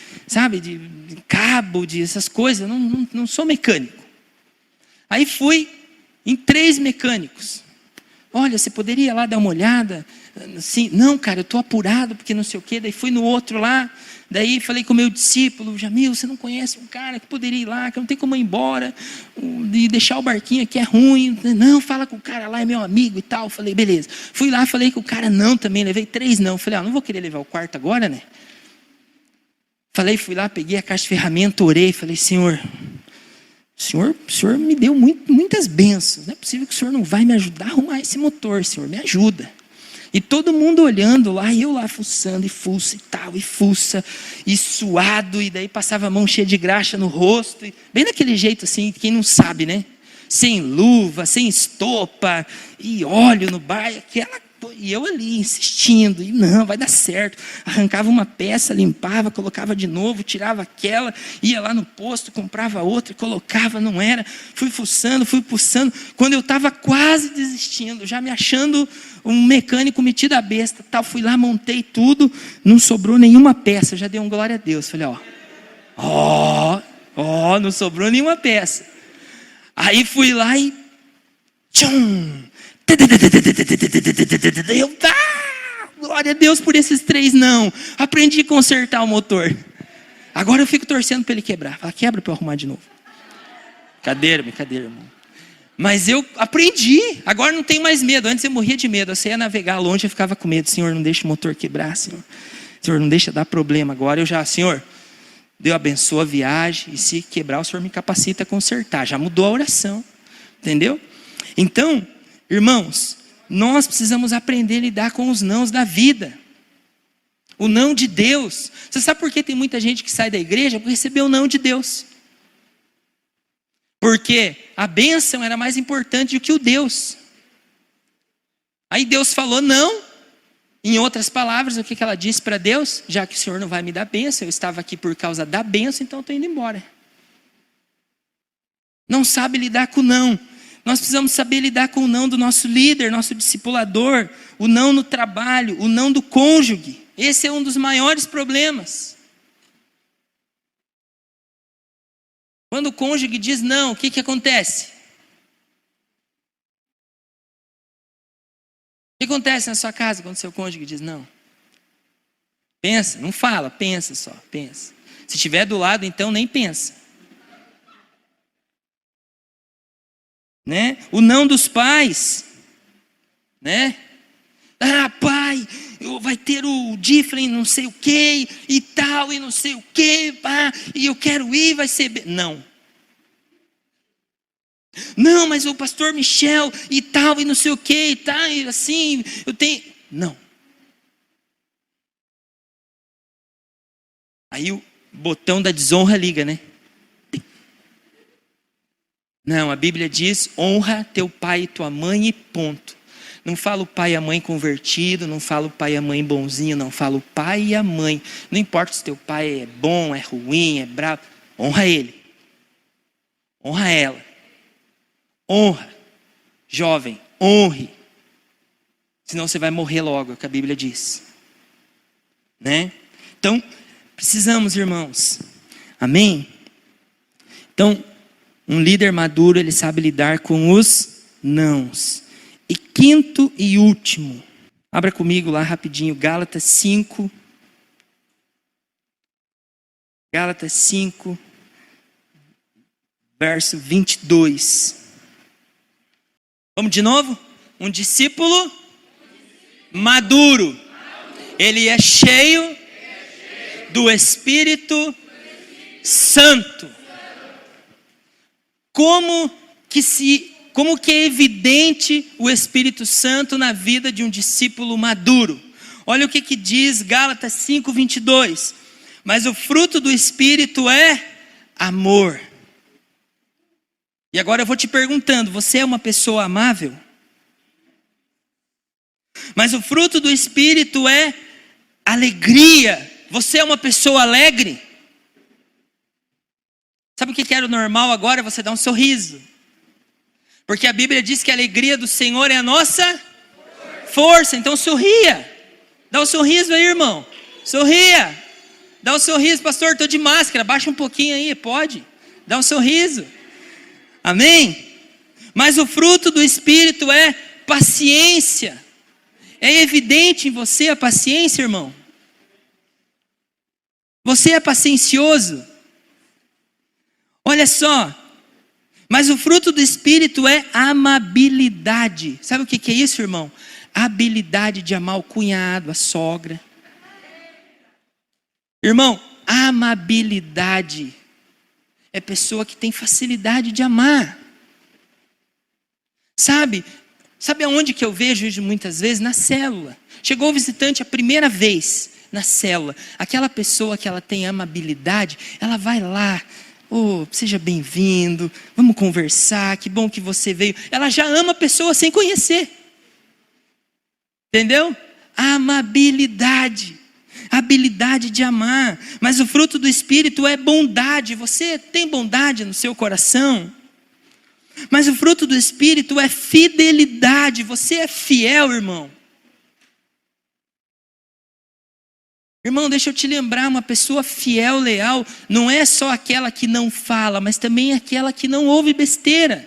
cabo, de essas coisas, eu não sou mecânico. Aí fui em 3 mecânicos. Olha, você poderia lá dar uma olhada? Assim, não, cara, eu estou apurado, porque não sei o quê. Daí fui no outro lá, daí falei com o meu discípulo, Jamil, você não conhece um cara que poderia ir lá, que não tem como ir embora, e deixar o barquinho aqui é ruim. Não, fala com o cara lá, é meu amigo e tal. Falei, beleza. Fui lá, falei com o cara não também, levei 3 não. Falei, não vou querer levar o quarto agora, né? Fui lá, peguei a caixa de ferramenta, orei, falei, Senhor, o senhor me deu muitas bênçãos, não é possível que o senhor não vai me ajudar a arrumar esse motor, Senhor, me ajuda. E todo mundo olhando lá, e eu lá fuçando, e fuça e tal, e fuça, e suado, e daí passava a mão cheia de graxa no rosto, e bem daquele jeito assim, quem não sabe, né? Sem luva, sem estopa, e óleo no bar, e eu ali insistindo, e não, vai dar certo. Arrancava uma peça, limpava, colocava de novo, tirava aquela, ia lá no posto, comprava outra, colocava, não era. Fui fuçando, quando eu estava quase desistindo, já me achando um mecânico metido a besta, tal, fui lá, montei tudo, não sobrou nenhuma peça, já dei um glória a Deus. Falei, não sobrou nenhuma peça. Aí fui lá e tchum! Eu, glória a Deus por esses 3 não. Aprendi a consertar o motor. Agora eu fico torcendo para ele quebrar. Fala, quebra para eu arrumar de novo. Brincadeira, irmão. Mas eu aprendi. Agora não tenho mais medo. Antes eu morria de medo. Eu saía navegar longe, eu ficava com medo. Senhor, não deixe o motor quebrar, Senhor. Senhor, não deixa dar problema agora. Senhor, Deus abençoa a viagem. E se quebrar, o Senhor me capacita a consertar. Já mudou a oração. Entendeu? Então, irmãos, nós precisamos aprender a lidar com os nãos da vida. O não de Deus. Você sabe por que tem muita gente que sai da igreja? Por receber o não de Deus. Porque a bênção era mais importante do que o Deus. Aí Deus falou não. Em outras palavras, o que ela disse para Deus? Já que o Senhor não vai me dar bênção, eu estava aqui por causa da bênção, então estou indo embora. Não sabe lidar com o não. Nós precisamos saber lidar com o não do nosso líder, nosso discipulador, o não no trabalho, o não do cônjuge. Esse é um dos maiores problemas. Quando o cônjuge diz não, o que acontece? O que acontece na sua casa quando seu cônjuge diz não? Pensa, não fala, pensa só, pensa. Se estiver do lado, então nem pensa. Né? O não dos pais, né? Ah, pai, vai ter o Difflin não sei o que e tal, e não sei o que, e eu quero ir, vai ser... Não. Não, mas o pastor Michel e tal, e não sei o que, e tal, e assim, eu tenho... Não. Aí o botão da desonra liga, né? Não, a Bíblia diz, honra teu pai e tua mãe e ponto. Não fala o pai e a mãe convertido, não fala o pai e a mãe bonzinho, não fala o pai e a mãe. Não importa se teu pai é bom, é ruim, é bravo, honra ele. Honra ela. Honra. Jovem, honre. Senão você vai morrer logo, é o que a Bíblia diz. Né? Então, precisamos, irmãos. Amém? Então, um líder maduro, ele sabe lidar com os nãos. E quinto e último, abra comigo lá rapidinho, Gálatas 5. Gálatas 5, verso 22. Vamos de novo? Um discípulo maduro. Ele é cheio do Espírito Santo. Como que é evidente o Espírito Santo na vida de um discípulo maduro? Olha o que diz Gálatas 5, 22. Mas o fruto do Espírito é amor. E agora eu vou te perguntando, você é uma pessoa amável? Mas o fruto do Espírito é alegria. Você é uma pessoa alegre? Sabe o que era o normal agora? Você dá um sorriso. Porque a Bíblia diz que a alegria do Senhor é a nossa força. Então sorria. Dá um sorriso aí, irmão. Sorria. Dá um sorriso, pastor, estou de máscara. Baixa um pouquinho aí, pode. Dá um sorriso. Amém? Mas o fruto do Espírito é paciência. É evidente em você a paciência, irmão? Você é paciencioso? Olha só. Mas o fruto do Espírito é amabilidade. Sabe o que é isso, irmão? A habilidade de amar o cunhado, a sogra. Irmão, amabilidade é pessoa que tem facilidade de amar. Sabe aonde que eu vejo isso muitas vezes? Na célula. Chegou o visitante a primeira vez na célula. Aquela pessoa que ela tem amabilidade, ela vai lá. Oh, seja bem-vindo, vamos conversar, que bom que você veio. Ela já ama a pessoa sem conhecer. Entendeu? Amabilidade. Habilidade de amar. Mas o fruto do Espírito é bondade. Você tem bondade no seu coração? Mas o fruto do Espírito é fidelidade. Você é fiel, irmão? Irmão, deixa eu te lembrar, uma pessoa fiel, leal, não é só aquela que não fala, mas também aquela que não ouve besteira.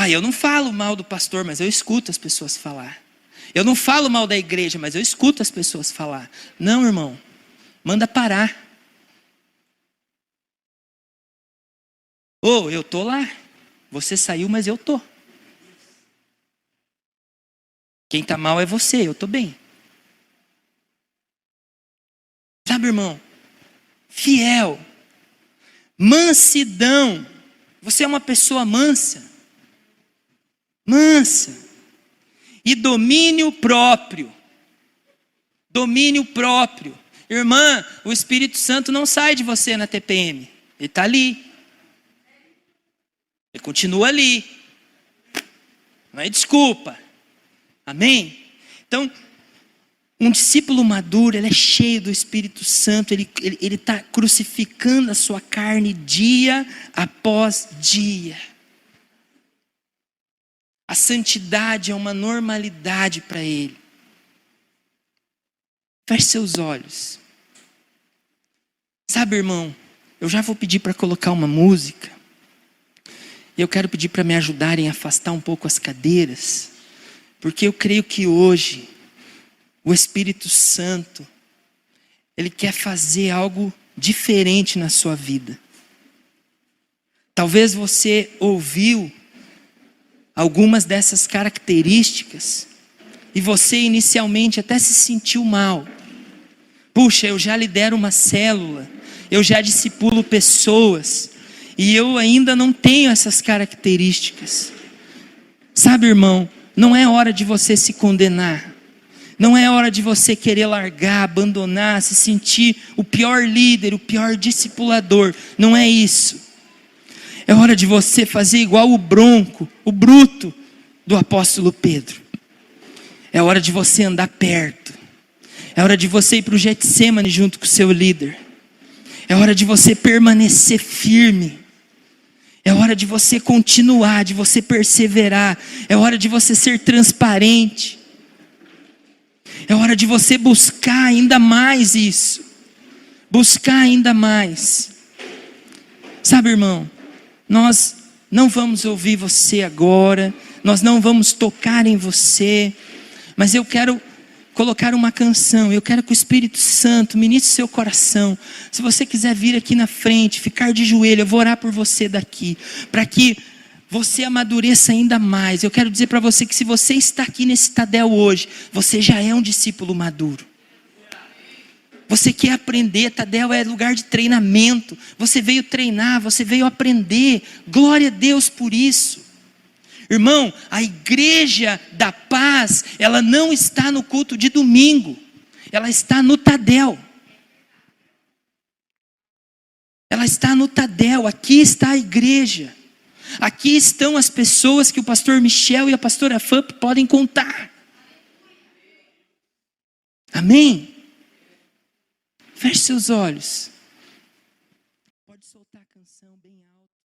Eu não falo mal do pastor, mas eu escuto as pessoas falar. Eu não falo mal da igreja, mas eu escuto as pessoas falar. Não, irmão, manda parar. Eu tô lá. Você saiu, mas eu tô. Quem está mal é você, eu estou bem. Sabe, irmão? Fiel. Mansidão. Você é uma pessoa mansa. Mansa. E domínio próprio. Domínio próprio. Irmã, o Espírito Santo não sai de você na TPM. Ele está ali. Ele continua ali. Não é desculpa. Amém? Então, um discípulo maduro, ele é cheio do Espírito Santo. Ele está crucificando a sua carne dia após dia. A santidade é uma normalidade para ele. Feche seus olhos. Sabe, irmão, eu já vou pedir para colocar uma música. E eu quero pedir para me ajudarem a afastar um pouco as cadeiras. Porque eu creio que hoje, o Espírito Santo, ele quer fazer algo diferente na sua vida. Talvez você ouviu algumas dessas características e você inicialmente até se sentiu mal. Puxa, eu já lidero uma célula, eu já discipulo pessoas e eu ainda não tenho essas características. Sabe, irmão, não é hora de você se condenar. Não é hora de você querer largar, abandonar, se sentir o pior líder, o pior discipulador. Não é isso. É hora de você fazer igual o bronco, o bruto do apóstolo Pedro. É hora de você andar perto. É hora de você ir para o Getsêmani junto com o seu líder. É hora de você permanecer firme. É hora de você continuar, de você perseverar. É hora de você ser transparente. É hora de você buscar ainda mais isso. Buscar ainda mais. Sabe, irmão, nós não vamos ouvir você agora. Nós não vamos tocar em você. Mas eu quero colocar uma canção. Eu quero que o Espírito Santo ministre seu coração. Se você quiser vir aqui na frente, ficar de joelho, eu vou orar por você daqui. Para que você amadureça ainda mais. Eu quero dizer para você que se você está aqui nesse Tadel hoje, você já é um discípulo maduro. Você quer aprender, Tadel é lugar de treinamento. Você veio treinar, você veio aprender. Glória a Deus por isso. Irmão, a igreja da paz, ela não está no culto de domingo. Ela está no Tadel. Ela está no Tadel, aqui está a igreja. Aqui estão as pessoas que o pastor Michel e a pastora Famp podem contar. Amém? Feche seus olhos. Pode soltar a canção bem alto.